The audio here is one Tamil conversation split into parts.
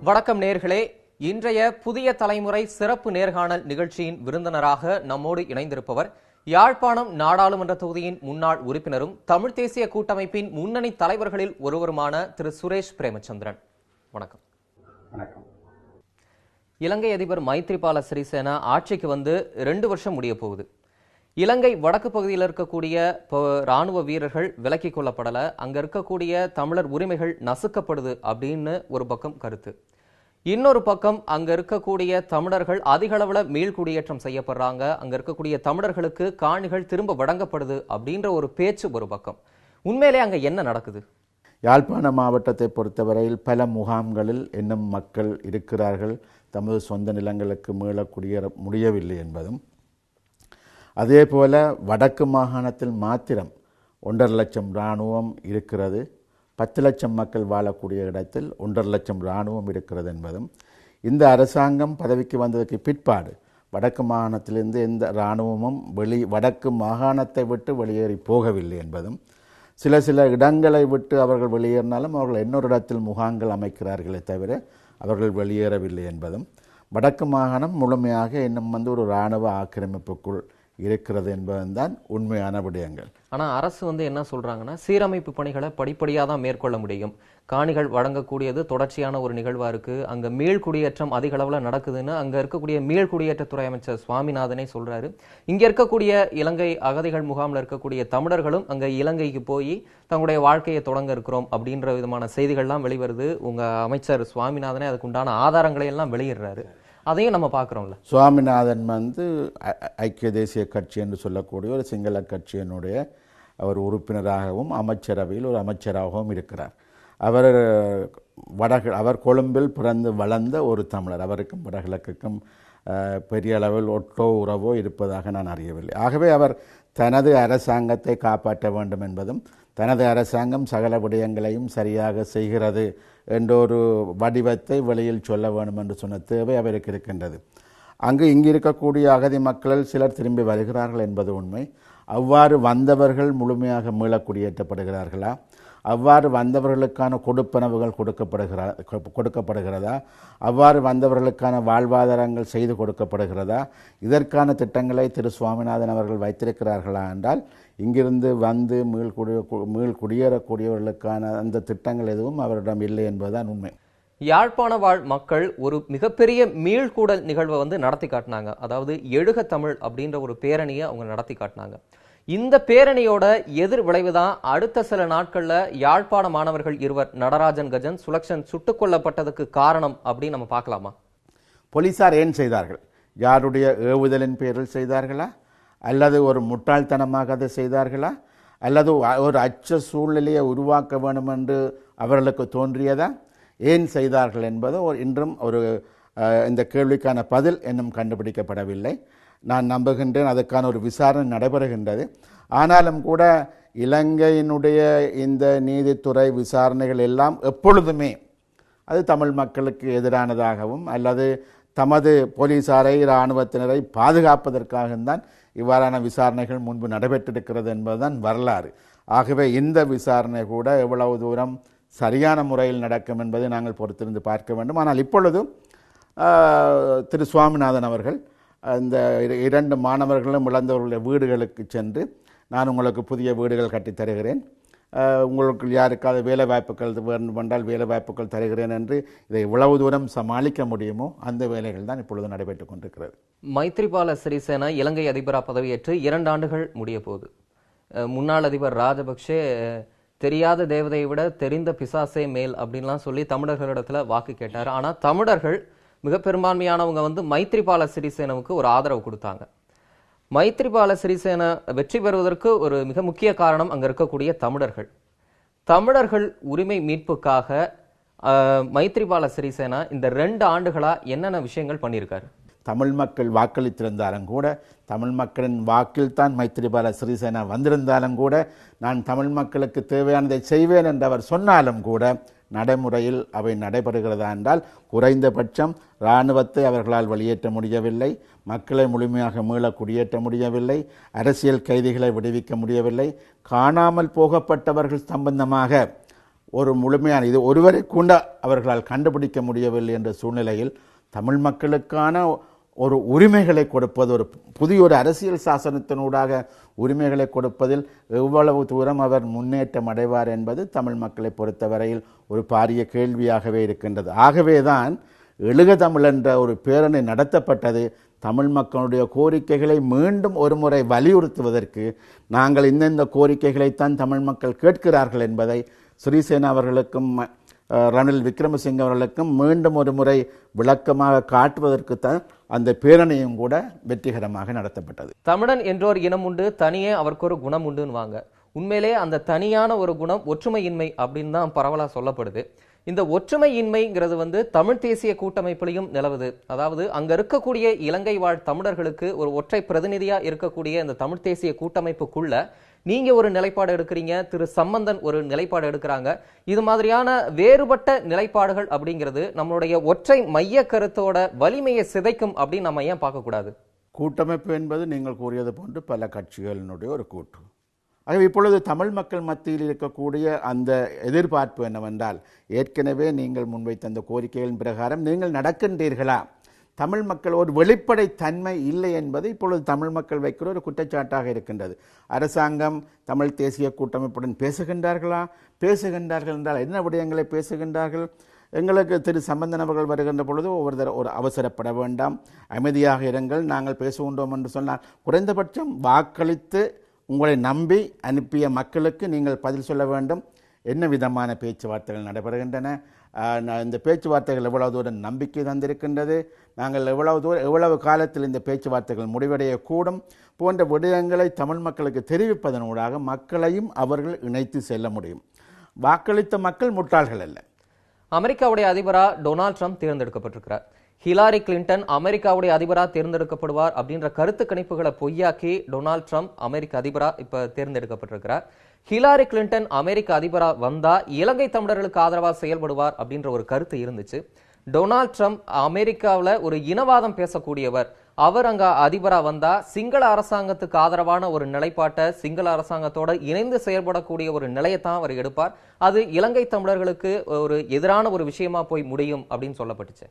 வணக்கம் நேர்களே. இன்றைய புதிய தலைமுறை சிறப்பு நேர்காணல் நிகழ்ச்சியின் விருந்தினராக நம்மோடு இணைந்திருப்பவர் யாழ்ப்பாணம் நாடாளுமன்ற தொகுதியின் முன்னாள் உறுப்பினரும் தமிழ் தேசிய கூட்டமைப்பின் முன்னணி தலைவர்களில் ஒருவருமான திரு சுரேஷ் பிரேமச்சந்திரன். வணக்கம். வணக்கம். இலங்கை அதிபர் மைத்ரிபால சிறிசேனா ஆட்சிக்கு வந்து 2 வருஷம் முடிய போகுது. இலங்கை வடக்கு பகுதியில் இருக்கக்கூடிய ராணுவ வீரர்கள் விலக்கிக் கொள்ளப்படலை, அங்க இருக்கக்கூடிய தமிழர் உரிமைகள் நசுக்கப்படுது அப்படின்னு ஒரு பக்கம் கருத்து. இன்னொரு பக்கம் அங்க இருக்கக்கூடிய தமிழர்கள் அதிக அளவுல மீள்குடியேற்றம் செய்யப்படுறாங்க, அங்க இருக்கக்கூடிய தமிழர்களுக்கு காணிகள் திரும்ப வழங்கப்படுது அப்படின்ற ஒரு பேச்சு ஒரு பக்கம். உண்மையிலே அங்க என்ன நடக்குது? யாழ்ப்பாண மாவட்டத்தை பொறுத்தவரையில் பல முகாம்களில் இன்னும் மக்கள் இருக்கிறார்கள், தமது சொந்த நிலங்களுக்கு மீள குடியேற முடியவில்லை என்பதும், அதே போல வடக்கு மாகாணத்தில் மாத்திரம் 1.5 லட்சம் இராணுவம் இருக்கிறது, 10 லட்சம் மக்கள் வாழக்கூடிய இடத்தில் 1.5 லட்சம் இராணுவம் இருக்கிறது என்பதும், இந்த அரசாங்கம் பதவிக்கு வந்ததற்கு பிற்பாடு வடக்கு மாகாணத்திலிருந்து எந்த இராணுவமும் வடக்கு மாகாணத்தை விட்டு வெளியேறி போகவில்லை என்பதும், சில இடங்களை விட்டு அவர்கள் வெளியேறினாலும் அவர்கள் இன்னொரு இடத்தில் முகாம்கள் அமைக்கிறார்களே தவிர அவர்கள் வெளியேறவில்லை என்பதும், வடக்கு மாகாணம் முழுமையாக இன்னும் ஒரு இராணுவ ஆக்கிரமிப்புக்குள் இருக்கிறது என்பதுதான் உண்மையான விடயங்கள். ஆனால் அரசு என்ன சொல்றாங்கன்னா, சீரமைப்பு பணிகளை படிப்படியாக தான் மேற்கொள்ள முடியும், காணிகள் வழங்கக்கூடியது தொடர்ச்சியான ஒரு நிகழ்வா இருக்கு, அங்க மீள் குடியேற்றம் அதிக அளவில் நடக்குதுன்னு அங்க இருக்கக்கூடிய மீள் குடியேற்றத்துறை அமைச்சர் சுவாமிநாதனே சொல்றாரு. இங்க இருக்கக்கூடிய இலங்கை அகதிகள் முகாமில் இருக்கக்கூடிய தமிழர்களும் அங்க இலங்கைக்கு போய் தங்களுடைய வாழ்க்கையை தொடங்க இருக்கிறோம் அப்படின்ற விதமான செய்திகள்லாம் வெளிவருது. உங்க அமைச்சர் சுவாமிநாதனே அதுக்குண்டான ஆதாரங்களை எல்லாம் வெளியிடுறாரு. அதையும் நம்ம பார்க்குறோம்ல. சுவாமிநாதன் ஐக்கிய தேசிய கட்சி என்று சொல்லக்கூடிய ஒரு சிங்கள கட்சியினுடைய அவர் உறுப்பினராகவும் அமைச்சரவையில் ஒரு அமைச்சராகவும் இருக்கிறார். அவர் கொழும்பில் பிறந்து வளர்ந்த ஒரு தமிழர். அவருக்கும் வடகிழக்குக்கும் பெரிய அளவில் ஒட்டோ உறவோ இருப்பதாக நான் அறியவில்லை. ஆகவே அவர் தனது அரசாங்கத்தை காப்பாற்ற வேண்டும் என்பதும், தனது அரசாங்கம் சகல விடயங்களையும் சரியாக செய்கிறது என்றொரு வடிவத்தை வெளியில் சொல்ல வேண்டும் என்று சொன்ன தேவை அவருக்கு இருக்கின்றது. இங்கு இருக்கக்கூடிய அகதி மக்களில் சிலர் திரும்பி வருகிறார்கள் என்பது உண்மை. அவ்வாறு வந்தவர்கள் முழுமையாக மீள குடியேற்றப்படுகிறார்களா? அவ்வாறு வந்தவர்களுக்கான கொடுப்பனவுகள் கொடுக்கப்படுகிறதா? அவ்வாறு வந்தவர்களுக்கான வாழ்வாதாரங்கள் செய்து கொடுக்கப்படுகிறதா? இதற்கான திட்டங்களை திரு சுவாமிநாதன் அவர்கள் வைத்திருக்கிறார்களா என்றால், இங்கிருந்து வந்து மீள் குடியேறக்கூடியவர்களுக்கான அந்த திட்டங்கள் எதுவும் அவரிடம் இல்லை என்பதுதான் உண்மை. யாழ்ப்பாண வாழ் மக்கள் ஒரு மிகப்பெரிய மீள்கூடல் நிகழ்வை நடத்தி காட்டினாங்க. அதாவது எழுக தமிழ் அப்படின்ற ஒரு பேரணியை அவங்க நடத்தி காட்டினாங்க. இந்த பேரணியோட எதிர் விளைவுதான் அடுத்த சில நாட்கள்ல யாழ்ப்பாண மாணவர்கள் இருவர் நடராஜன் கஜன் சுலக்ஷன் சுட்டுக் கொல்லப்பட்டதுக்கு காரணம் அப்படின்னு நம்ம பார்க்கலாமா? போலீசார் ஏன் செய்தார்கள்? யாருடைய ஏவுதலின் பேரில் செய்தார்களா? அல்லது ஒரு முட்டாள்தனமாக அதை செய்தார்களா? அல்லது ஒரு அச்ச சூழ்நிலையை உருவாக்க வேண்டும் என்று அவர்களுக்கு தோன்றியதா? ஏன் செய்தார்கள் என்பது இன்றும் இந்த கேள்விக்கான பதில் இன்னும் கண்டுபிடிக்கப்படவில்லை. நான் நம்புகின்றேன் அதுக்கான ஒரு விசாரணை நடைபெறுகின்றது. ஆனாலும் கூட இலங்கையினுடைய இந்த நீதித்துறை விசாரணைகள் எல்லாம் எப்பொழுதுமே அது தமிழ் மக்களுக்கு எதிரானதாகவும் அல்லது தமது போலீசாரை இராணுவத்தினரை பாதுகாப்பதற்காகத்தான் இவ்வாறான விசாரணைகள் முன்பு நடைபெற்றிருக்கிறது என்பதுதான் வரலாறு. ஆகவே இந்த விசாரணை கூட எவ்வளவு தூரம் சரியான முறையில் நடக்கும் என்பதை நாங்கள் பொறுத்திருந்து பார்க்க வேண்டும். ஆனால் இப்பொழுதும் திரு சுவாமிநாதன் அவர்கள் இந்த 2 மாணவர்களும் இழந்தவர்களுடைய வீடுகளுக்கு சென்று, நான் உங்களுக்கு புதிய வீடுகள் கட்டித் தருகிறேன், உங்களுக்கு யாருக்காவது வேலை வாய்ப்புகள் வேண்டால் வேலை வாய்ப்புகள் தருகிறேன் என்று இதை இவ்வளவு தூரம் சமாளிக்க முடியுமோ அந்த வேலைகள் தான் இப்பொழுது நடைபெற்றுக் கொண்டிருக்கிறது. மைத்ரிபால சிறிசேனா இலங்கை அதிபராக பதவியேற்று 2 ஆண்டுகள் முடிய போகுது. முன்னாள் அதிபர் ராஜபக்சே தெரியாத தேவதையை விட தெரிந்த பிசாசே மேல் அப்படின்லாம் சொல்லி தமிழர்களிடத்துல வாக்கு கேட்டார். ஆனா தமிழர்கள் மிக பெரும்பான்மையானவங்க மைத்ரிபால சிறிசேனாவுக்கு ஒரு ஆதரவு கொடுத்தாங்க. மைத்ரிபால சிறிசேனா வெற்றி பெறுவதற்கு ஒரு மிக முக்கிய காரணம் அங்க இருக்கக்கூடிய தமிழர்கள் உரிமை மீட்புக்காக மைத்ரிபால சிறிசேனா இந்த 2 ஆண்டுகளா என்னென்ன விஷயங்கள் பண்ணியிருக்காரு? தமிழ் மக்கள் வாக்களித்திருந்தாலும் கூட, தமிழ் மக்களின் வாக்கில் தான் மைத்ரிபால சிறிசேனா வந்திருந்தாலும் கூட, நான் தமிழ் மக்களுக்கு தேவையானதை செய்வேன் என்று அவர் சொன்னாலும் கூட, நடைமுறையில் அவை நடைபெறுகிறதா என்றால் குறைந்தபட்சம் இராணுவத்தை அவர்களால் வெளியேற்ற முடியவில்லை, மக்களை முழுமையாக மீள குடியேற்ற முடியவில்லை, அரசியல் கைதிகளை விடுவிக்க முடியவில்லை, காணாமல் போகப்பட்டவர்கள் சம்பந்தமாக ஒரு முழுமையான இது ஒருவரை கூட அவர்களால் கண்டுபிடிக்க முடியவில்லை என்ற சூழ்நிலையில் தமிழ் மக்களுக்கான ஒரு உரிமைகளை கொடுப்பது, ஒரு புதிய ஒரு அரசியல் சாசனத்தினூடாக உரிமைகளை கொடுப்பதில் எவ்வளவு தூரம் அவர் முன்னேற்றம் அடைவார் என்பது தமிழ் மக்களை பொறுத்தவரையில் ஒரு பாரிய கேள்வியாகவே இருக்கின்றது. ஆகவேதான் எழுக தமிழ் என்ற ஒரு பேரணி நடத்தப்பட்டது. தமிழ் மக்களுடைய கோரிக்கைகளை மீண்டும் ஒருமுறை வலியுறுத்துவதற்கு, நாங்கள் இந்தந்த கோரிக்கைகளைத்தான் தமிழ் மக்கள் கேட்கிறார்கள் என்பதை சிறிசேனா அவர்களுக்கும் ரணில் விக்ரமசிங்க அவர்களுக்கும் மீண்டும் ஒரு முறை விளக்கமாக காட்டுவதற்குத்தான் அந்த பேரணியும் கூட வெற்றிகரமாக நடத்தப்பட்டது. தமிழன் என்றோர் இனம் உண்டு, தனியே அவருக்கு ஒரு குணம் உண்டுன்னு. உண்மையிலே அந்த தனியான ஒரு குணம் ஒற்றுமையின்மை அப்படின்னு தான் பரவலா சொல்லப்படுது. இந்த ஒற்றுமையின்மைங்கிறது தமிழ் தேசிய கூட்டமைப்பிலையும் நிலவுது. அதாவது அங்க இருக்கக்கூடிய இலங்கை வாழ் தமிழர்களுக்கு ஒரு ஒற்றை பிரதிநிதியா இருக்கக்கூடிய இந்த தமிழ் தேசிய கூட்டமைப்புக்குள்ள நீங்க ஒரு நிலைப்பாடு எடுக்கிறீங்க, திரு சம்பந்தன் ஒரு நிலைப்பாடு எடுக்கிறாங்க. இது மாதிரியான வேறுபட்ட நிலைப்பாடுகள் அப்படிங்கிறது நம்மளுடைய ஒற்றை மைய கருத்தோட வலிமையை சிதைக்கும் அப்படின்னு நம்ம ஏன் பார்க்கக்கூடாது? கூட்டமைப்பு என்பது நீங்கள் கூறியது போன்று பல கட்சிகளினுடைய ஒரு கூட்டு. ஆகவே இப்பொழுது தமிழ் மக்கள் மத்தியில் இருக்கக்கூடிய அந்த எதிர்பார்ப்பு என்னவென்றால், ஏற்கனவே நீங்கள் முன்வைத்த அந்த கோரிக்கைகளின் பிரகாரம் நீங்கள் நடக்கின்றீர்களா? தமிழ் மக்கள் ஒரு வெளிப்படை தன்மை இல்லை என்பது இப்பொழுது தமிழ் மக்கள் வைக்கிற ஒரு குற்றச்சாட்டாக இருக்கின்றது. அரசாங்கம் தமிழ் தேசிய கூட்டமைப்புடன் பேசுகின்றார்களா? பேசுகின்றார்கள் என்றால் என்ன விடயங்களை பேசுகின்றார்கள்? எங்களுக்கு திரு சம்பந்தன் அவர்கள் வருகின்ற பொழுது ஒரு அவசரப்பட வேண்டாம், அமைதியாக இருங்கள், நாங்கள் பேசுகின்றோம் என்று சொன்னால், குறைந்தபட்சம் வாக்களித்து உங்களை நம்பி அனுப்பிய மக்களுக்கு நீங்கள் பதில் சொல்ல வேண்டும். என்ன விதமான பேச்சுவார்த்தைகள் நடைபெறுகின்றன? இந்த பேச்சுவார்த்தைகள் எவ்வளவு தூரம் நம்பிக்கை தந்திருக்கின்றது? நாங்கள் எவ்வளவு காலத்தில் இந்த பேச்சுவார்த்தைகள் முடிவடையக்கூடும் போன்ற விடயங்களை தமிழ் மக்களுக்கு தெரிவிப்பதனூடாக மக்களையும் அவர்கள் இணைத்து செல்ல முடியும். வாக்களித்த மக்கள் முட்டாள்கள் அல்ல. அமெரிக்காவுடைய அதிபரா டொனால்ட் ட்ரம்ப் தேர்ந்தெடுக்கப்பட்டிருக்கிறார். ஹிலாரி கிளின்டன் அமெரிக்காவுடைய அதிபரா தேர்ந்தெடுக்கப்படுவார் அப்படின்ற கருத்து கணிப்புகளை பொய்யாக்கி டொனால்ட் ட்ரம்ப் அமெரிக்க அதிபரா இப்ப தேர்ந்தெடுக்கப்பட்டிருக்கிறார். ஹிலாரி கிளின்டன் அமெரிக்க அதிபரா வந்தா இலங்கை தமிழர்களுக்கு ஆதரவா செயல்படுவார் அப்படின்ற ஒரு கருத்து இருந்துச்சு. டொனால்ட் ட்ரம்ப் அமெரிக்காவில் ஒரு இனவாதம் பேசக்கூடியவர். அவர் அங்க அதிபரா வந்தா சிங்கள அரசாங்கத்துக்கு ஆதரவான ஒரு நிலைப்பாட்டை, சிங்கள அரசாங்கத்தோட இணைந்து செயல்படக்கூடிய ஒரு நிலையத்தான் அவர் எடுப்பார். அது இலங்கை தமிழர்களுக்கு ஒரு எதிரான ஒரு விஷயமா போய் முடியும் அப்படின்னு சொல்லப்பட்டுச்சு.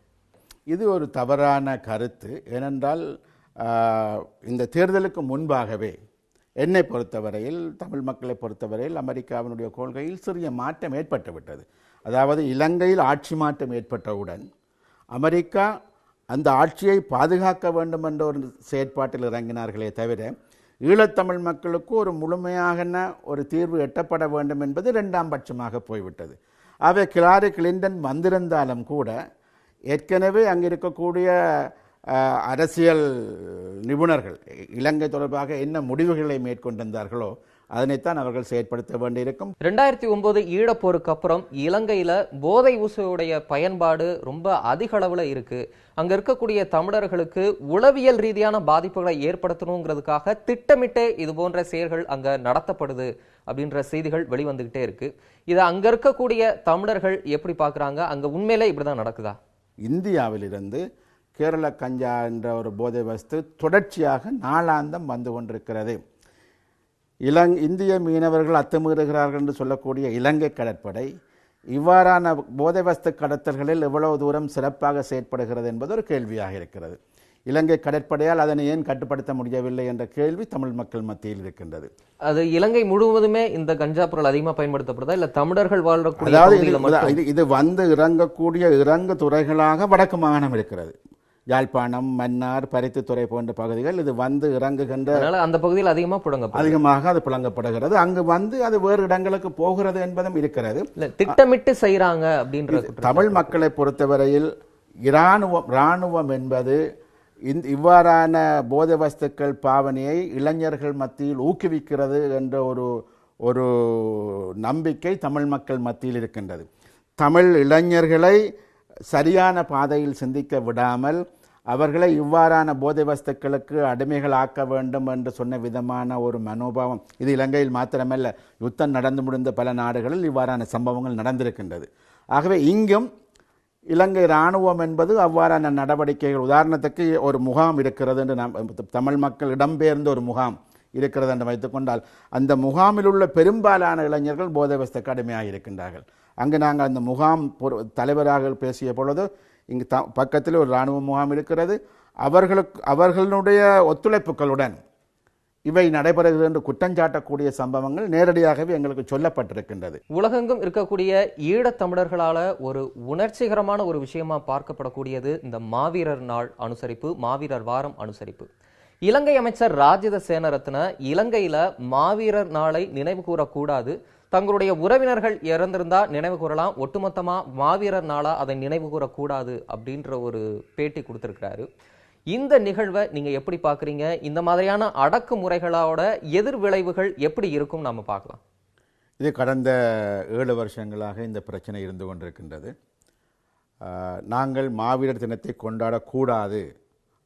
இது ஒரு தவறான கருத்து. ஏனென்றால் இந்த தேர்தலுக்கு முன்பாகவே என்னை பொறுத்தவரையில், தமிழ் மக்களை பொறுத்தவரையில் அமெரிக்காவினுடைய கொள்கையில் சிறிய மாற்றம் ஏற்பட்டுவிட்டது. அதாவது இலங்கையில் ஆட்சி மாற்றம் ஏற்பட்டவுடன் அமெரிக்கா அந்த ஆட்சியை பாதுகாக்க வேண்டும் என்ற ஒரு செயற்பாட்டில் இறங்கினார்களே தவிர, ஈழத்தமிழ் மக்களுக்கு ஒரு முழுமையான ஒரு தீர்வு எட்டப்பட வேண்டும் என்பது இரண்டாம் பட்சமாக போய்விட்டது. ஆகவே ஹிலாரி கிளின்டன் வந்திருந்தாலும் கூட ஏற்கனவே அங்கே இருக்கக்கூடிய அரசியல் நிபுணர்கள் இலங்கை தொடர்பாக என்ன முடிவுகளை மேற்கொண்டிருந்தார்களோ அதனைத்தான் அவர்கள் செயற்படுத்த வேண்டியிருக்கும். 2009 ஈழப்போருக்கு அப்புறம் இலங்கையில போதை ஊசியுடைய பயன்பாடு ரொம்ப அதிக அளவுல இருக்கு. அங்க இருக்கக்கூடிய தமிழர்களுக்கு உளவியல் ரீதியான பாதிப்புகளை ஏற்படுத்தணுங்கிறதுக்காக திட்டமிட்டே இது போன்ற செயல்கள் அங்க நடத்தப்படுது அப்படின்ற செய்திகள் வெளிவந்துகிட்டே இருக்கு. இதை அங்க இருக்கக்கூடிய தமிழர்கள் எப்படி பாக்குறாங்க? அங்க உண்மையிலே இப்படிதான் நடக்குதா? இந்தியாவிலிருந்து கேரள கஞ்சா என்ற ஒரு போதை வஸ்து தொடர்ச்சியாக நாளாந்தம் வந்து கொண்டிருக்கிறது. இந்திய மீனவர்கள் அத்துமீறுகிறார்கள் என்று சொல்லக்கூடிய இலங்கை கடற்படை இவ்வாறான போதை வஸ்து கடத்தல்களில் எவ்வளவு தூரம் சிறப்பாக செயற்படுகிறது என்பது ஒரு கேள்வியாக இருக்கிறது. இலங்கை கடற்படையால் அதனை ஏன் கட்டுப்படுத்த முடியவில்லை என்ற கேள்வி தமிழ் மக்கள் மத்தியில் இருக்கின்றது. அது இலங்கை முழுவதுமே இந்த கஞ்சா பொருள் அதிகமாக பயன்படுத்தப்படுதா, இல்ல தமிழர்கள் வாழ்றக்கூடிய? அதாவது இது வந்து இறங்கக்கூடிய இறங்கு துறைகளாக வடக்கு மாகாணம் இருக்கிறது. யாழ்ப்பாணம், மன்னார், பருத்தித்துறை போன்ற பகுதிகள் இது வந்து இறங்குகின்ற அந்த பகுதியில் அதிகமாக அது புழங்கப்படுகிறது. அங்கு வந்து அது வேறு இடங்களுக்கு போகிறது என்பதும் இருக்கிறது. திட்டமிட்டு செய்யறாங்க அப்படின்ற தமிழ் மக்களை பொறுத்தவரையில் இராணுவம் என்பது இவ்வாறான போதை வஸ்துக்கள் பாவனையை இளைஞர்கள் மத்தியில் ஊக்குவிக்கிறது என்ற ஒரு நம்பிக்கை தமிழ் மக்கள் மத்தியில் இருக்கின்றது. தமிழ் இளைஞர்களை சரியான பாதையில் சிந்திக்க விடாமல் அவர்களை இவ்வாறான போதை வஸ்துக்களுக்கு அடிமைகள் ஆக்க வேண்டும் என்று சொன்ன விதமான ஒரு மனோபாவம் இது இலங்கையில் மாத்திரமல்ல, யுத்தம் நடந்து முடிந்த பல நாடுகளில் இவ்வாறான சம்பவங்கள் நடந்திருக்கின்றது. ஆகவே இங்கும் இலங்கை இராணுவம் என்பது அவ்வாறான நடவடிக்கைகள், உதாரணத்துக்கு ஒரு முகாம் இருக்கிறது என்று தமிழ் மக்கள் இடம்பெயர்ந்த ஒரு முகாம் இருக்கிறது என்று வைத்துக்கொண்டால் அந்த முகாமில் உள்ள பெரும்பாலான இளைஞர்கள் போதைவஸ்துக்கு அடிமையாக இருக்கின்றார்கள். அங்கு நாங்கள் அந்த முகாம் தலைவராக பேசிய பொழுது இங்கு பக்கத்தில் ஒரு இராணுவ முகாம் இருக்கிறது. அவர்களுடைய ஒத்துழைப்புகளுடன் இவை நடைபெறுகிறது என்று குற்றஞ்சாட்டக்கூடிய சம்பவங்கள் நேரடியாகவே எங்களுக்கு சொல்லப்பட்டிருக்கின்றது. உலகெங்கும் இருக்கக்கூடிய ஈழத்தமிழர்களால ஒரு உணர்ச்சிகரமான ஒரு விஷயமா பார்க்கப்படக்கூடியது இந்த மாவீரர் நாள் அனுசரிப்பு, மாவீரர் வாரம் அனுசரிப்பு. இலங்கை அமைச்சர் ராஜித சேனரத்ன இலங்கையில மாவீரர் நாளை நினைவு கூறக்கூடாது, தங்களுடைய உறவினர்கள் இறந்திருந்தா நினைவு கூறலாம், ஒட்டுமொத்தமா மாவீரர் நாளா அதை நினைவு கூறக்கூடாது அப்படின்ற ஒரு பேட்டி கொடுத்திருக்கிறாரு. இந்த நிகழ்வை நீங்க எப்படி பாக்குறீங்க? இந்த மாதிரியான அடக்குமுறைகளோட எதிர் விளைவுகள் எப்படி இருக்கும் நாம பார்க்கலாம். இது கடந்த 7 வருஷங்களாக இந்த பிரச்சனை இருந்து கொண்டிருக்கின்றது. நாங்கள் மாவீரர் தினத்தை கொண்டாடக்கூடாது,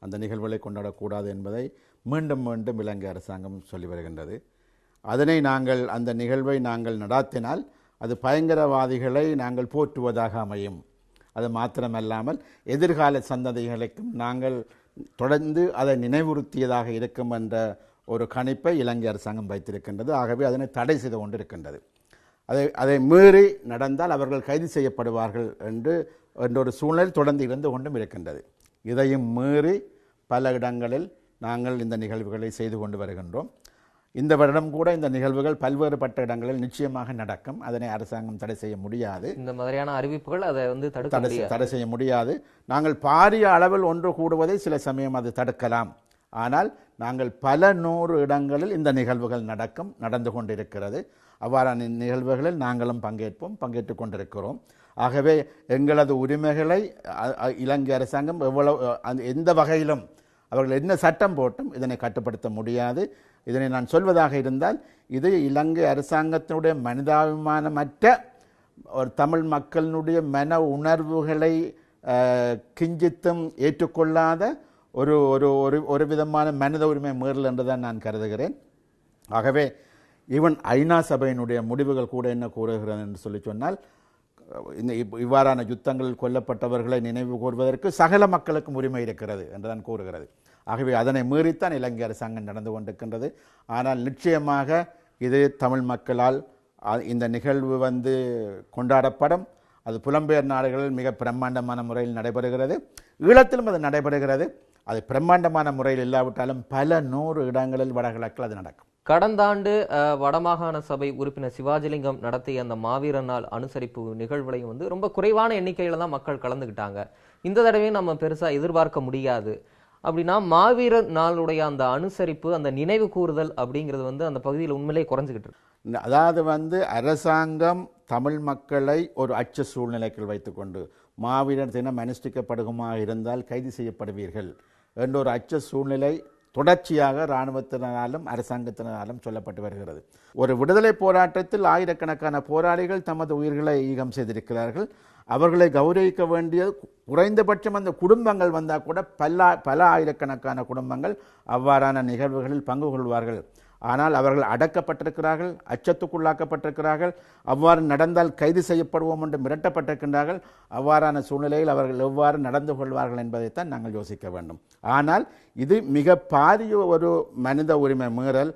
அந்த நிகழ்வுகளை கொண்டாடக்கூடாது என்பதை மீண்டும் மீண்டும் இலங்கை அரசாங்கம் சொல்லி வருகின்றது. அதனை நாங்கள் அந்த நிகழ்வை நாங்கள் நடாத்தினால் அது பயங்கரவாதிகளை நாங்கள் போற்றுவதாக அமையும். அது மாத்திரமல்லாமல் எதிர்கால சந்ததிகளுக்கும் நாங்கள் தொடர்ந்து அதை நினைவுறுத்தியதாக இருக்கும் என்ற ஒரு கணிப்பை இலங்கை அரசாங்கம் வைத்திருக்கின்றது. ஆகவே அதனை தடை செய்து கொண்டிருக்கின்றது. அதை மீறி நடந்தால் அவர்கள் கைது செய்யப்படுவார்கள் என்ற ஒரு சூழ்நிலை தொடர்ந்து இருந்து கொண்டும் இருக்கின்றது. இதையும் மீறி பல இடங்களில் நாங்கள் இந்த நிகழ்வுகளை செய்து கொண்டு வருகின்றோம். இந்த வருடம் கூட இந்த நிகழ்வுகள் பல்வேறுபட்ட இடங்களில் நிச்சயமாக நடக்கும். அதனை அரசாங்கம் தடை செய்ய முடியாது. இந்த மாதிரியான அறிவிப்புகள் அதை தடை செய்ய முடியாது. நாங்கள் பாரிய அளவில் ஒன்று கூடுவதை சில சமயம் அது தடுக்கலாம். ஆனால் நாங்கள் பல 100 இடங்களில் இந்த நிகழ்வுகள் நடந்து கொண்டிருக்கிறது. அவ்வாறான நிகழ்வுகளில் நாங்களும் பங்கேற்றுக் கொண்டிருக்கிறோம். ஆகவே எங்களது உரிமைகளை இலங்கை அரசாங்கம் எந்த வகையிலும் அவர்கள் என்ன சட்டம் போட்டும் இதனை கட்டுப்படுத்த முடியாது. இதனை நான் சொல்வதாக இருந்தால் இது இலங்கை அரசாங்கத்தினுடைய மனிதாபிமானமற்ற ஒரு தமிழ் மக்களினுடைய மன உணர்வுகளை கிஞ்சித்தும் ஏற்றுக்கொள்ளாத ஒரு ஒரு ஒரு விதமான மனித உரிமை மீறல் என்றுதான் நான் கருதுகிறேன். ஆகவே ஈவன் ஐநா சபையினுடைய முடிவுகள் கூட என்ன கூறுகிறது என்று சொல்லி சொன்னால், இந்த இவ்வாறான யுத்தங்களில் கொல்லப்பட்டவர்களை நினைவு கூறுவதற்கு சகல மக்களுக்கும் உரிமை இருக்கிறது என்றுதான் கூறுகிறது. ஆகவே அதனை மீறித்தான் இலங்கை அரசாங்கம் நடந்து கொண்டிருக்கின்றது. ஆனால் நிச்சயமாக இது தமிழ் மக்களால் இந்த நிகழ்வு கொண்டாடப்படும். அது புலம்பெயர் நாடுகளில் மிக பிரம்மாண்டமான முறையில் நடைபெறுகிறது. ஈழத்திலும் அது நடைபெறுகிறது. அது பிரம்மாண்டமான முறையில் இல்லாவிட்டாலும் பல 100 இடங்களில் வடகிழக்கில் அது நடக்கும். கடந்த ஆண்டு வடமாகாண சபை உறுப்பினர் சிவாஜிலிங்கம் நடத்திய அந்த மாவீரர் நாள் அனுசரிப்பு நிகழ்வுலையும் ரொம்ப குறைவான எண்ணிக்கையில தான் மக்கள் கலந்துக்கிட்டாங்க. இந்த தடவையும் நம்ம பெருசா எதிர்பார்க்க முடியாது. அப்படின்னா மாவீரர் நாளுடைய அந்த அனுசரிப்பு, அந்த நினைவு கூறுதல் அப்படிங்கிறது அந்த பகுதியில் உண்மையிலே குறைஞ்சிக்கிட்டு இருக்கு. அதாவது அரசாங்கம் தமிழ் மக்களை ஒரு அச்ச சூழ்நிலைக்குள் வைத்துக்கொண்டு மாவீரர் தினம் அனுஷ்டிக்கப்படுமாக இருந்தால் கைது செய்யப்படுவீர்கள் என்ற ஒரு அச்ச சூழ்நிலை தொடர்ச்சியாக இராணுவத்தினாலும் அரசாங்கத்தினாலும் சொல்லப்பட்டு வருகிறது. ஒரு விடுதலை போராட்டத்தில் ஆயிரக்கணக்கான போராளிகள் தமது உயிர்களை ஈகம் செய்திருக்கிறார்கள். அவர்களை கௌரவிக்க வேண்டிய குறைந்தபட்சம் அந்த குடும்பங்கள் வந்தால் கூட பல ஆயிரக்கணக்கான குடும்பங்கள் அவ்வாறான நிகழ்வுகளில் பங்கு கொள்வார்கள். ஆனால் அவர்கள் அடக்கப்பட்டிருக்கிறார்கள், அச்சத்துக்குள்ளாக்கப்பட்டிருக்கிறார்கள். அவ்வாறு நடந்தால் கைது செய்யப்படுவோம் என்று மிரட்டப்பட்டிருக்கின்றார்கள். அவ்வாறான சூழ்நிலையில் அவர்கள் எவ்வாறு நடந்து கொள்வார்கள் என்பதைத்தான் நாங்கள் யோசிக்க வேண்டும். ஆனால் இது மிக பாரிய ஒரு மனித உரிமை மீறல்.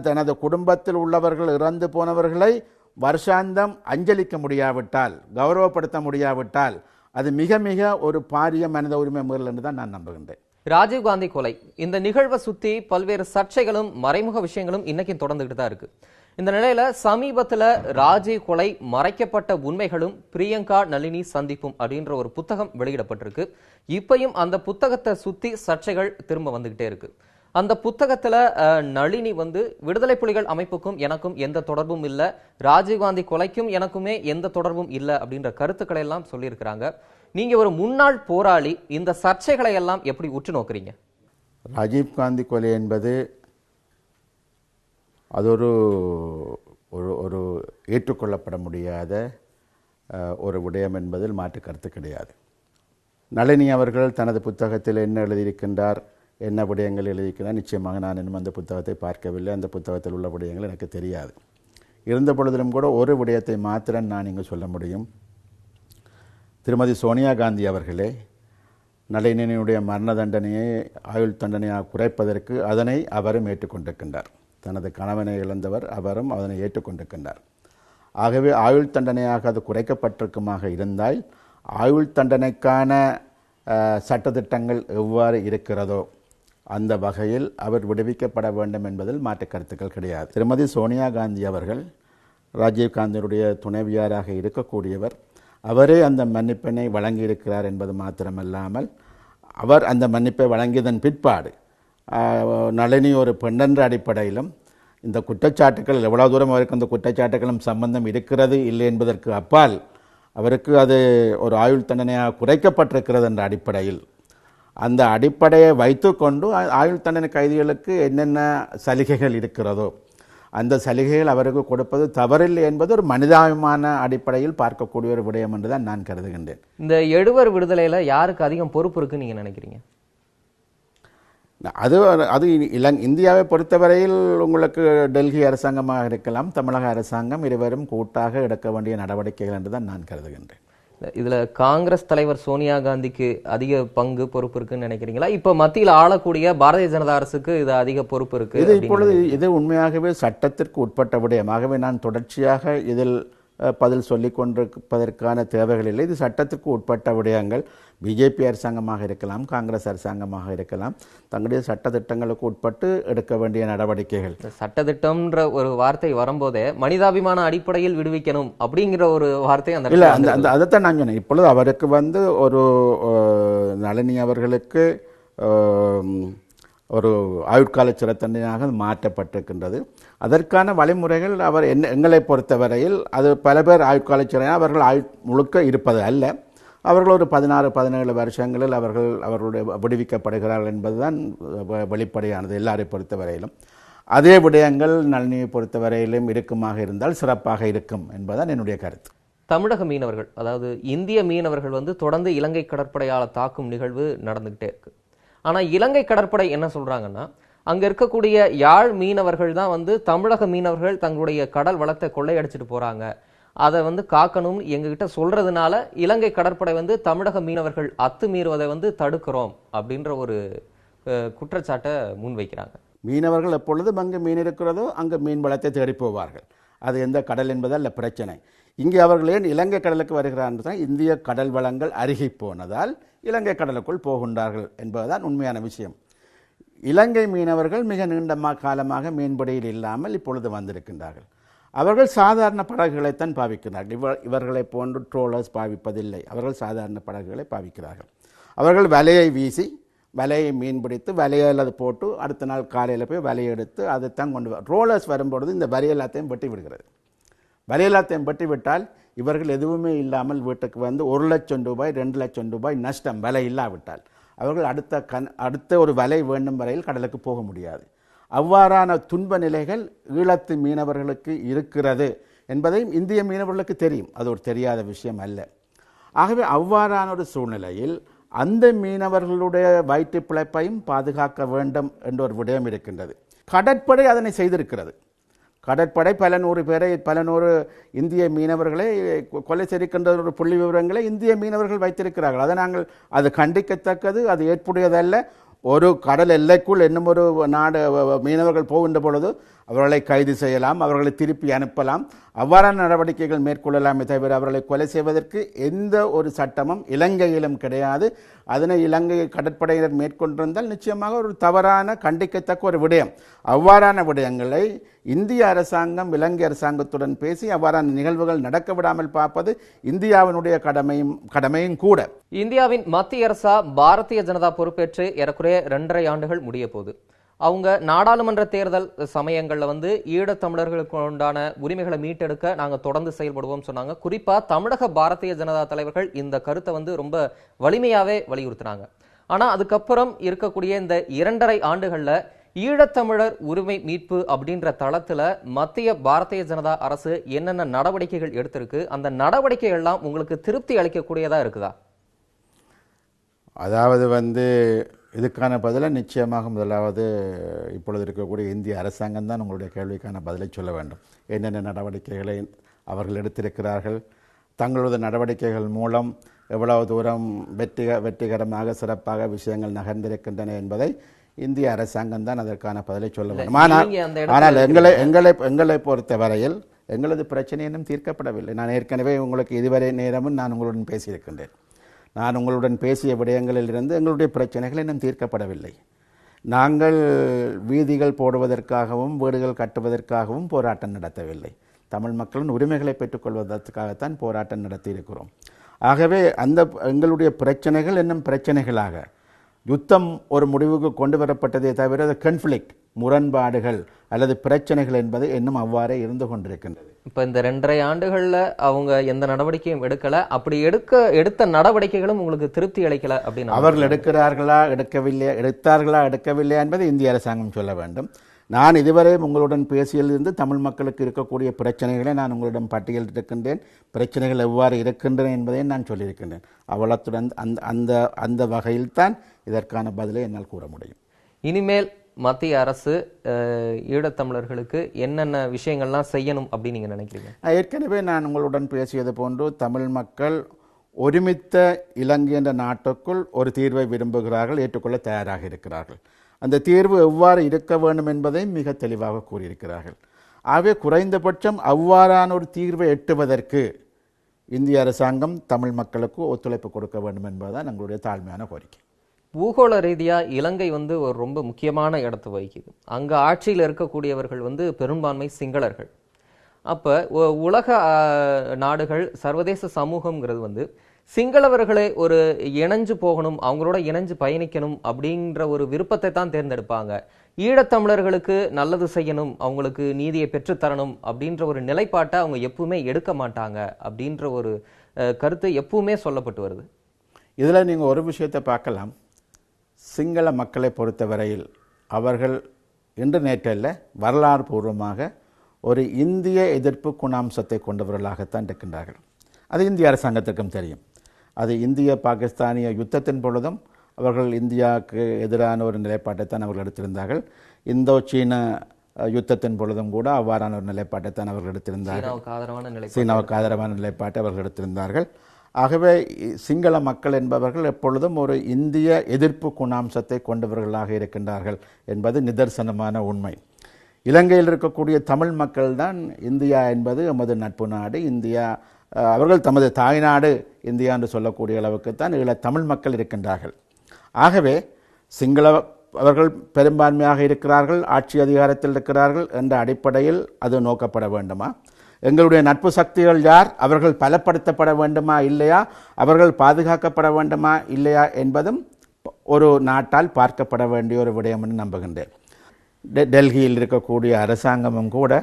தனது குடும்பத்தில் உள்ளவர்கள் இறந்து போனவர்களை வருஷாந்தம் அஞ்சலிக்க முடியாவிட்டால், கௌரவப்படுத்த முடியாவிட்டால் அது மிக மிக ஒரு பாரிய மனித உரிமை மீறல் என்று தான் நான் நம்புகின்றேன். ராஜீவ்காந்தி கொலை, இந்த நிகழ்வை சுத்தி பல்வேறு சர்ச்சைகளும் மறைமுக விஷயங்களும் இன்னைக்கு தொடர்ந்துகிட்டு தான் இருக்கு. இந்த நிலையில சமீபத்துல ராஜீவ் கொலை மறைக்கப்பட்ட உண்மைகளும் பிரியங்கா நளினி சந்திப்பும் அப்படின்ற ஒரு புத்தகம் வெளியிடப்பட்டிருக்கு. இப்பயும் அந்த புத்தகத்தை சுத்தி சர்ச்சைகள் திரும்ப வந்துகிட்டே இருக்கு. அந்த புத்தகத்துல நளினி விடுதலை புலிகள் அமைப்புக்கும் எனக்கும் எந்த தொடர்பும் இல்லை, ராஜீவ்காந்தி கொலைக்கும் எனக்குமே எந்த தொடர்பும் இல்லை அப்படின்ற கருத்துக்களை எல்லாம் சொல்லியிருக்கிறாங்க. நீங்க ஒரு முன்னாள் போராளி, இந்த சர்ச்சைகளை எல்லாம் எப்படி உற்று நோக்குறீங்க? ராஜீவ்காந்தி கொலை என்பது அது ஒரு ஏற்றுக்கொள்ளப்பட முடியாத ஒரு விடயம் என்பதில் மாற்று கருத்து கிடையாது. நளினி அவர்கள் தனது புத்தகத்தில் என்ன எழுதியிருக்கின்றார், என்ன விடயங்கள் எழுதியிருக்கிறார், நிச்சயமாக நான் இன்னும் அந்த புத்தகத்தை பார்க்கவில்லை. அந்த புத்தகத்தில் உள்ள விடயங்கள் எனக்கு தெரியாது. இருந்த பொழுதிலும் கூட ஒரு விடயத்தை மாத்திரம் நான் இங்கு சொல்ல முடியும். திருமதி சோனியா காந்தி அவர்களே, நளினியினுடைய மரண தண்டனையை ஆயுள் தண்டனையாக குறைப்பதற்கு அதனை அவரும் ஏற்றுக்கொண்டிருக்கின்றார். தனது கணவனை இழந்தவர் அவரும் அதனை ஏற்றுக்கொண்டிருக்கின்றார். ஆகவே ஆயுள் தண்டனையாக அது குறைக்கப்பட்டிருக்குமாக இருந்தால் ஆயுள் தண்டனைக்கான சட்டத்திட்டங்கள் எவ்வாறு இருக்கிறதோ அந்த வகையில் அவர் விடுவிக்கப்பட வேண்டும் என்பதில் மாற்று கருத்துக்கள் கிடையாது. திருமதி சோனியா காந்தி அவர்கள் ராஜீவ்காந்தியுடைய துணைவியாராக இருக்கக்கூடியவர். அவரே அந்த மன்னிப்பினை வழங்கியிருக்கிறார் என்பது மாத்திரமல்லாமல் அவர் அந்த மன்னிப்பை வழங்கியதன் பிற்பாடு நளினி ஒரு பெண்ணென்ற அடிப்படையிலும் இந்த குற்றச்சாட்டுக்கள் எவ்வளவு தூரம் அவருக்கு அந்த குற்றச்சாட்டுகளும் சம்பந்தம் இருக்கிறது இல்லை என்பதற்கு அப்பால் அவருக்கு அது ஒரு ஆயுள் தண்டனையாக குறைக்கப்பட்டிருக்கிறது என்ற அடிப்படையில் அந்த அடிப்படையை வைத்துக்கொண்டு ஆயுள் தண்டனை கைதிகளுக்கு என்னென்ன சலுகைகள் இருக்கிறதோ அந்த சலுகைகள் அவருக்கு கொடுப்பது தவறில்லை என்பது ஒரு மனிதாபிமான அடிப்படையில் பார்க்கக்கூடிய ஒரு விடயம் என்றுதான் நான் கருதுகின்றேன். இந்த எழுவர் விடுதலையில யாருக்கு அதிகம் பொறுப்பு இருக்குன்னு நீங்க நினைக்கிறீங்க? அது இந்தியாவை பொறுத்தவரையில் உங்களுக்கு டெல்லி அரசாங்கமாக இருக்கலாம், தமிழக அரசாங்கம் இருவரும் கூட்டாக எடுக்க வேண்டிய நடவடிக்கைகள் என்றுதான் நான் கருதுகின்றேன். இதுல காங்கிரஸ் தலைவர் சோனியா காந்திக்கு அதிக பங்கு பொறுப்பு இருக்குன்னு நினைக்கிறீங்களா? இப்ப மத்தியில் ஆளக்கூடிய பாரதிய ஜனதா அரசுக்கு இது அதிக பொறுப்பு இருக்கு? இது இப்பொழுது இது உண்மையாகவே சட்டத்திற்கு உட்பட்ட விடயம். ஆகவே நான் தொடர்ச்சியாக இதில் பதில் சொல்லிக் கொண்டிருப்பதற்கான தேவைகள் இல்லை. இது சட்டத்திற்கு உட்பட்ட விடயங்கள். பிஜேபி அரசாங்கமாக இருக்கலாம், காங்கிரஸ் அரசாங்கமாக இருக்கலாம், தங்களுடைய சட்டத்திட்டங்களுக்கு உட்பட்டு எடுக்க வேண்டிய நடவடிக்கைகள். சட்டத்திட்டம்ன்ற ஒரு வார்த்தை வரும்போதே மனிதாபிமான அடிப்படையில் விடுவிக்கணும் அப்படிங்கிற ஒரு வார்த்தை அந்த இல்லை, அந்த அதைத்தான் நான் சொன்னேன். இப்பொழுது அவருக்கு ஒரு நளினி அவர்களுக்கு ஒரு ஆயுட்கால சிறை தண்டனையாக மாற்றப்பட்டிருக்கின்றது. அதற்கான வழிமுறைகள் அவர் எங்களை பொறுத்தவரையில் அது பல பேர் ஆயுட்கால சிறை அவர்கள் முழுக்க இருப்பது அல்ல. அவர்கள் ஒரு 16-17 வருஷங்களில் அவர்களுடைய விடுவிக்கப்படுகிறார்கள் என்பதுதான் வெளிப்படையானது எல்லாரை பொறுத்தவரையிலும். அதே விடயங்கள் நளினியை பொறுத்தவரையிலும் இருக்குமாக இருந்தால் சிறப்பாக இருக்கும் என்பதுதான் என்னுடைய கருத்து. தமிழக மீனவர்கள், அதாவது இந்திய மீனவர்கள் தொடர்ந்து இலங்கை கடற்படையால் தாக்கும் நிகழ்வு நடந்துகிட்டே இருக்கு. ஆனா இலங்கை கடற்படை என்ன சொல்றாங்கன்னா, அங்க இருக்கக்கூடிய யாழ் மீனவர்கள் தான் தமிழக மீனவர்கள் தங்களுடைய கடல் வளத்தை கொள்ளையடிச்சிட்டு போறாங்க, அதை காக்கணும்னு எங்ககிட்ட சொல்றதுனால இலங்கை கடற்படை தமிழக மீனவர்கள் அத்துமீறுவதை தடுக்கிறோம் அப்படின்ற ஒரு குற்றச்சாட்டை முன்வைக்கிறாங்க. மீனவர்கள் எப்பொழுதும் அங்கு மீன் இருக்கிறதோ அங்கு மீன் வளத்தை தேடி போவார்கள். அது எந்த கடல் என்பதல்ல பிரச்சனை. இங்கே அவர்கள் ஏன் இலங்கை கடலுக்கு வருகிறார்கள்? இந்திய கடல் வளங்கள் அருகி போனதால் இலங்கை கடலுக்குள் போகின்றார்கள் என்பதுதான் உண்மையான விஷயம். இலங்கை மீனவர்கள் மிக நீண்ட காலமாக மீன்பிடியில் இல்லாமல் இப்பொழுது வந்திருக்கின்றார்கள். அவர்கள் சாதாரண படகுகளைத்தான் பாவிக்கிறார்கள். இவர்களை போன்று ட்ரோலர்ஸ் பாவிப்பதில்லை. அவர்கள் சாதாரண படகுகளை பாவிக்கிறார்கள். அவர்கள் வலையை வீசி வலையை மீன் பிடித்து வலையில் அது போட்டு அடுத்த நாள் காலையில் போய் வலையை எடுத்து அதைத்தான் கொண்டு ட்ரோலர்ஸ் வரும்பொழுது இந்த வலை எல்லாத்தையும் வெட்டி விடுகிறது. வலை எல்லாத்தையும் வெட்டி விட்டால் இவர்கள் எதுவுமே இல்லாமல் வீட்டுக்கு 1 லட்சம் ரூபாய் 2 லட்சம் ரூபாய் நஷ்டம் வலை இல்லாவிட்டால் அவர்கள் அடுத்த ஒரு வலை வேண்டும் வரையில் கடலுக்கு போக முடியாது. அவ்வாறான துன்ப நிலைகள் ஈழத்து மீனவர்களுக்கு இருக்கிறது என்பதையும் இந்திய மீனவர்களுக்கு தெரியும். அது ஒரு தெரியாத விஷயம் அல்ல. ஆகவே அவ்வாறான ஒரு சூழ்நிலையில் அந்த மீனவர்களுடைய வயிற்று பிழைப்பையும் பாதுகாக்க வேண்டும் என்ற ஒரு விடயம் இருக்கின்றது. கடற்படை அதனை செய்திருக்கிறது. கடற்படை பல நூறு இந்திய மீனவர்களை கொலை செய்கின்ற ஒரு புள்ளி விவரங்களை இந்திய மீனவர்கள் வைத்திருக்கிறார்கள். அதை அது கண்டிக்கத்தக்கது, அது ஏற்புடையதல்ல. ஒரு கடல் எல்லைக்குள் இன்னும் ஒரு நாடு மீனவர்கள் போகின்ற பொழுது அவர்களை கைது செய்யலாம், அவர்களை திருப்பி அனுப்பலாம், அவ்வாறான நடவடிக்கைகள் மேற்கொள்ளலாமே தவிர அவர்களை கொலை செய்வதற்கு எந்த ஒரு சட்டமும் இலங்கையிலும் கிடையாது. அதனை இலங்கை கடற்படையினர் மேற்கொண்டிருந்தால் நிச்சயமாக ஒரு தவறான கண்டிக்கத்தக்க ஒரு விடயம். அவ்வாறான விடயங்களை இந்திய அரசாங்கம் இலங்கை அரசாங்கத்துடன் பேசி அவ்வாறான நிகழ்வுகள் நடக்க விடாமல் பார்ப்பது இந்தியாவினுடைய கடமையும் கூட. இந்தியாவின் மத்திய அரசா பாரதிய ஜனதா பொறுப்பேற்று ஏறக்குறைய 2.5 ஆண்டுகள் முடிய போகுது. அவங்க நாடாளுமன்ற தேர்தல் சமயங்கள்ல ஈழத்தமிழர்களுக்கு உண்டான உரிமைகளை மீட்டெடுக்க நாங்க தொடர்ந்து செயல்படுவோம் சொன்னாங்க. குறிப்பா தமிழக பாரதிய ஜனதா தலைவர்கள் இந்த கருத்தை ரொம்ப வலிமையாவே வலியுறுத்தினாங்க. ஆனா அதுக்கப்புறம் இருக்கக்கூடிய இந்த 2.5 ஆண்டுகள்ல ஈழத்தமிழர் உரிமை மீட்பு அப்படின்ற தளத்துல மத்திய பாரதிய ஜனதா அரசு என்னென்ன நடவடிக்கைகள் எடுத்திருக்கு, அந்த நடவடிக்கைகள் எல்லாம் உங்களுக்கு திருப்தி அளிக்கக்கூடியதா இருக்குதா? அதாவது இதுக்கான பதிலை நிச்சயமாக முதலாவது இப்பொழுது இருக்கக்கூடிய இந்திய அரசாங்கம் தான் உங்களுடைய கேள்விக்கான பதிலை சொல்ல வேண்டும். என்னென்ன நடவடிக்கைகளை அவர்கள் எடுத்திருக்கிறார்கள், தங்களது நடவடிக்கைகள் மூலம் எவ்வளவு தூரம் வெற்றிகரமாக சிறப்பாக விஷயங்கள் நகர்ந்திருக்கின்றன என்பதை இந்திய அரசாங்கம் தான் அதற்கான பதிலை சொல்ல வேண்டும். ஆனால் எங்களை பொறுத்தவரையில் எங்களது பிரச்சனை இன்னும் தீர்க்கப்படவில்லை. நான் ஏற்கனவே உங்களுக்கு இதுவரை நேரமும் நான் உங்களுடன் பேசியிருக்கின்றேன். நான் உங்களுடன் பேசிய விடயங்களிலிருந்து எங்களுடைய பிரச்சனைகள் இன்னும் தீர்க்கப்படவில்லை. நாங்கள் வீதிகள் போடுவதற்காகவும் வீடுகள் கட்டுவதற்காகவும் போராட்டம் நடத்தவில்லை. தமிழ் மக்களின் உரிமைகளை பெற்றுக்கொள்வதற்காகத்தான் போராட்டம் நடத்தியிருக்கிறோம். ஆகவே எங்களுடைய பிரச்சனைகள் இன்னும் பிரச்சனைகளாக, யுத்தம் ஒரு முடிவுக்கு கொண்டு வரப்பட்டதே தவிர கன்ஃப்ளிக்ட், முரண்பாடுகள் அல்லது பிரச்சனைகள் என்பது இன்னும் அவ்வாறே இருந்து கொண்டிருக்கின்றது. இப்ப இந்த 2.5 ஆண்டுகள்ல அவங்க எந்த நடவடிக்கையும் எடுக்கல. அப்படி எடுத்த நடவடிக்கைகளும் உங்களுக்கு திருப்தி அளிக்கல அப்படின்னு அவர்கள் எடுத்தார்களா எடுக்கவில்லையா என்பதை இந்திய அரசாங்கம் சொல்ல வேண்டும். நான் இதுவரை உங்களுடன் பேசியதிலிருந்து தமிழ் மக்களுக்கு இருக்கக்கூடிய பிரச்சனைகளை நான் உங்களிடம் பட்டியலிட்டிருக்கின்றேன். பிரச்சனைகள் எவ்வாறு இருக்கின்றன என்பதையும் நான் சொல்லியிருக்கின்றேன். அவ்வளத்துடன் அந்த வகையில்தான் இதற்கான பதிலை என்னால் கூற முடியும். இனிமேல் மத்திய அரசு ஈழத்தமிழர்களுக்கு என்னென்ன விஷயங்கள்லாம் செய்யணும் அப்படின்னு நீங்க நினைக்கிறீங்க? ஏற்கனவே நான் உங்களுடன் பேசியது போன்று தமிழ் மக்கள் ஒருமித்த இலங்கை என்ற நாட்டுக்குள் ஒரு தீர்வை விரும்புகிறார்கள், ஏற்றுக்கொள்ள தயாராக இருக்கிறார்கள். அந்த தீர்வு எவ்வாறு இருக்க வேண்டும் என்பதை மிக தெளிவாக கூறியிருக்கிறார்கள். ஆகவே குறைந்தபட்சம் அவ்வாறான ஒரு தீர்வை எட்டுவதற்கு இந்திய அரசாங்கம் தமிழ் மக்களுக்கு ஒத்துழைப்பு கொடுக்க வேண்டும் என்பதுதான் எங்களுடைய தாழ்மையான கோரிக்கை. பூகோள ரீதியா இலங்கை ஒரு ரொம்ப முக்கியமான இடத்தை வகிக்குது. அங்க ஆட்சியில் இருக்கக்கூடியவர்கள் பெரும்பான்மை சிங்களர்கள். அப்ப உலக நாடுகள், சர்வதேச சமூகம்ங்கிறது சிங்களவர்களை ஒரு இணைஞ்சு போகணும், அவங்களோட இணைஞ்சு பயணிக்கணும் அப்படின்ற ஒரு விருப்பத்தை தான் தேர்ந்தெடுப்பாங்க. ஈழத்தமிழர்களுக்கு நல்லது செய்யணும், அவங்களுக்கு நீதியை பெற்றுத்தரணும் அப்படின்ற ஒரு நிலைப்பாட்டை அவங்க எப்பவுமே எடுக்க மாட்டாங்க அப்படின்ற ஒரு கருத்து எப்பவுமே சொல்லப்பட்டு வருது. இதுல நீங்க ஒரு விஷயத்தை பார்க்கலாம். சிங்கள மக்களை பொறுத்தவரையில் அவர்கள் இன்று நேற்றல்ல, வரலாறு பூர்வமாக ஒரு இந்திய எதிர்ப்பு குணாம்சத்தை கொண்டவர்களாகத்தான் இருக்கின்றார்கள். அது இந்திய அரசாங்கத்திற்கும் தெரியும். அது இந்திய பாகிஸ்தானிய யுத்தத்தின் பொழுதும் அவர்கள் இந்தியாவுக்கு எதிரான ஒரு நிலைப்பாட்டை தான் அவர்கள் எடுத்திருந்தார்கள். இந்தோ சீன யுத்தத்தின் பொழுதும் கூட அவ்வாறான ஒரு நிலைப்பாட்டை தான் அவர்கள் எடுத்திருந்தார்கள். சீனாவுக்கு ஆதரவான நிலைப்பாட்டை அவர்கள் எடுத்திருந்தார்கள். ஆகவே சிங்கள மக்கள் என்பவர்கள் எப்பொழுதும் ஒரு இந்திய எதிர்ப்பு குணாம்சத்தை கொண்டவர்களாக இருக்கின்றார்கள் என்பது நிதர்சனமான உண்மை. இலங்கையில் இருக்கக்கூடிய தமிழ் மக்கள் தான் இந்தியா என்பது எமது நட்பு நாடு, இந்தியா அவர்கள் தமது தாய்நாடு இந்தியா என்று சொல்லக்கூடிய அளவுக்கு தான் தமிழ் மக்கள் இருக்கின்றார்கள். ஆகவே அவர்கள் பெரும்பான்மையாக இருக்கிறார்கள், ஆட்சி அதிகாரத்தில் இருக்கிறார்கள் என்ற அடிப்படையில் அது நோக்கப்பட வேண்டுமா? எங்களுடைய நட்பு சக்திகள் யார்? அவர்கள் பலப்படுத்தப்பட வேண்டுமா இல்லையா? அவர்கள் பாதுகாக்கப்பட வேண்டுமா இல்லையா என்பதும் ஒரு நாட்டால் பார்க்கப்பட வேண்டிய ஒரு விடயம் என்று நம்புகின்றேன். டெல்லியில் இருக்கக்கூடிய அரசாங்கமும் கூட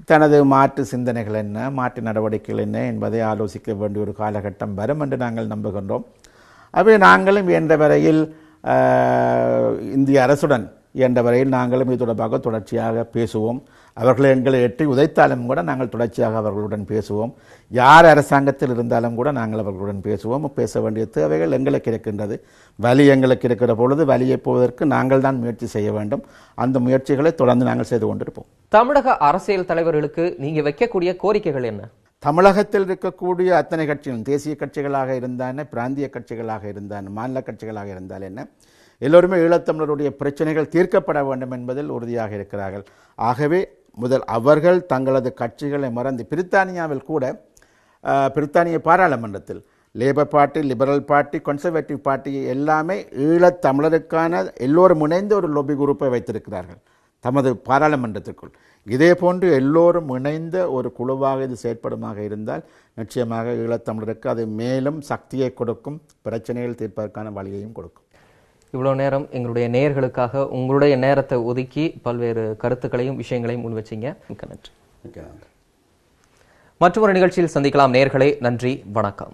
தனது மாற்று சிந்தனைகள் என்ன, மாற்று நடவடிக்கைகள் என்ன என்பதை ஆலோசிக்க வேண்டிய ஒரு காலகட்டம் வரும் என்று நாங்கள் நம்புகின்றோம். அவை நாங்களும் இயன்ற வரையில் இந்திய அரசுடன் இயன்ற வரையில் நாங்களும் இது தொடர்பாக தொடர்ச்சியாக பேசுவோம். அவர்கள் எங்களை எட்டி உதைத்தாலும் கூட நாங்கள் தொடர்ச்சியாக அவர்களுடன் பேசுவோம். யார் அரசாங்கத்தில் இருந்தாலும் கூட நாங்கள் அவர்களுடன் பேசுவோம். பேச வேண்டிய தேவைகள் எங்களுக்கு இருக்கின்றது. வலி எங்களுக்கு இருக்கிற பொழுது வலியை போவதற்கு நாங்கள் தான் முயற்சி செய்ய வேண்டும். அந்த முயற்சிகளை தொடர்ந்து நாங்கள் செய்து கொண்டிருப்போம். தமிழக அரசியல் தலைவர்களுக்கு நீங்க வைக்கக்கூடிய கோரிக்கைகள் என்ன? தமிழகத்தில் இருக்கக்கூடிய அத்தனை கட்சிகளும், தேசிய கட்சிகளாக இருந்தான, பிராந்திய கட்சிகளாக இருந்தான, மாநில கட்சிகளாக இருந்தால் என்ன, எல்லோருமே ஈழத்தமிழருடைய பிரச்சனைகள் தீர்க்கப்பட வேண்டும் என்பதில் உறுதியாக இருக்கிறார்கள். ஆகவே அவர்கள் தங்களது கட்சிகளை மறந்து, பிரித்தானியாவில் கூட பிரித்தானிய பாராளுமன்றத்தில் labour party, liberal party, conservative party எல்லாமே ஈழத்தமிழருக்கான எல்லோரும் இணைந்த ஒரு லொபி குரூப்பை வைத்திருக்கிறார்கள் தமது பாராளுமன்றத்திற்குள். இதே போன்று எல்லோரும் இணைந்த ஒரு குழுவாக இது செயற்படுமாக இருந்தால் நிச்சயமாக ஈழத்தமிழருக்கு அது மேலும் சக்தியை கொடுக்கும், பிரச்சனைகள் தீர்ப்பதற்கான வழியையும் கொடுக்கும். இவ்வளோ நேரம் எங்களுடைய நேயர்களுக்காக உங்களுடைய நேரத்தை ஒதுக்கி பல்வேறு கருத்துக்களையும் விஷயங்களையும் முன்வச்சிங்க. மிக்க நன்றி. மற்றொரு நிகழ்ச்சியில் சந்திக்கலாம் நேயர்களே. நன்றி, வணக்கம்.